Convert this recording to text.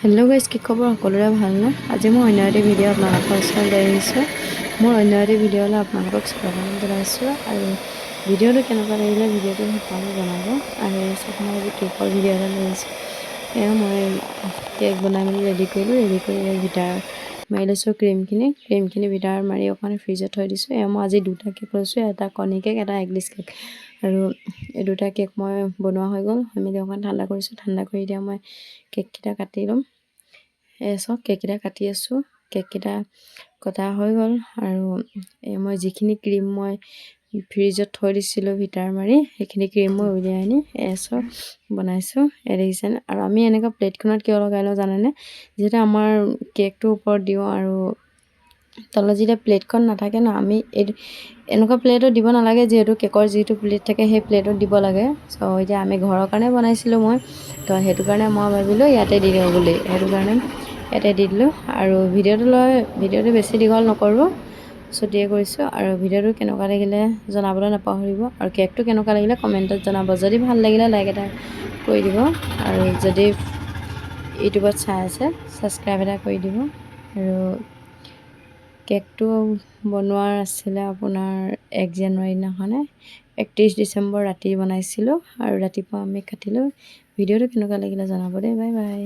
Hello' guys, কি খবৰ? সকলোৰে ভালনে? আজি মই অন্য এটি ভিডিঅ' আপোনালোকৰ ওচৰত লৈ আহিছোঁ। মোৰ অন্য এটি ভিডিঅ'লৈ আপোনালোকক স্বাগতম জনাইছোঁ। আৰু ভিডিঅ'টো কেনেকুৱা লাগিলে ভিডিঅ'টো সকলোৱে জনাব। আৰু এই চাওক, মই আজি কেকৰ ভিডিঅ' এটা লৈ আহিছোঁ। এয়া মই কেক বনাই মেলি ৰেডি কৰিলোঁ। ৰেডি কৰি ভিটাৰ মাৰি লৈছোঁ। ক্ৰীমখিনি ভিটাৰত মাৰি অকণমান ফ্ৰিজত থৈ দিছোঁ। এয়া মই আজি দুটা কেক লৈছোঁ, এটা কণী কেক, এটা এগলেছ কেক। আৰু এই দুটা কেক মই বনোৱা হৈ গ'ল। হৈ মেলি অকণমান ঠাণ্ডা কৰিছোঁ। ঠাণ্ডা কৰি এতিয়া মই কেককেইটা কাটি ল'ম। চাওক, কেককেইটা কাটি আছোঁ। কেককেইটা কটা হৈ গ'ল। আৰু মই যিখিনি ক্ৰীম মই ফ্ৰিজত থৈ দিছিলোঁ ভিটাৰ মাৰি, সেইখিনি ক্ৰীম মই উলিয়াই আনি চাওক বনাইছোঁ। দেখিছেনে? আৰু আমি এনেকুৱা প্লেটখনত কিয় লগাই লওঁ জানেনে? যিহেতু আমাৰ কেকটোৰ ওপৰত দিওঁ আৰু তলত যেতিয়া প্লেটখন নাথাকে ন, আমি এনেকুৱা প্লেটত দিব নালাগে। যিহেতু কেকৰ যিটো প্লেট থাকে সেই প্লেটত দিব লাগে। চ' এতিয়া আমি ঘৰৰ কাৰণে বনাইছিলোঁ মই, তো সেইটো কাৰণে মই ভাবিলোঁ ইয়াতে দি দিওঁ বুলি, সেইটো কাৰণে ইয়াতে দি দিলোঁ। আৰু ভিডিঅ'টো বেছি দীঘল নকৰোঁ, ছুটিয়ে কৰিছোঁ। আৰু ভিডিঅ'টো কেনেকুৱা লাগিলে জনাবলৈ নাপাহৰিব। আৰু কেকটো কেনেকুৱা লাগিলে কমেণ্টত জনাব। যদি ভাল লাগিলে লাইক এটা কৰি দিব। আৰু যদি ইউটিউবত চাই আছে ছাবস্ক্ৰাইব এটা কৰি দিব। আৰু কেকটো বনোৱাৰ আছিলে আপোনাৰ 1 জানুৱাৰী দিনাখনে, 31 ডিচেম্বৰ ৰাতি বনাইছিলোঁ। আৰু ৰাতিপুৱা আমি কাটিলোঁ। ভিডিঅ'টো কেনেকুৱা লাগিলে জনাব দেই। Bye bye.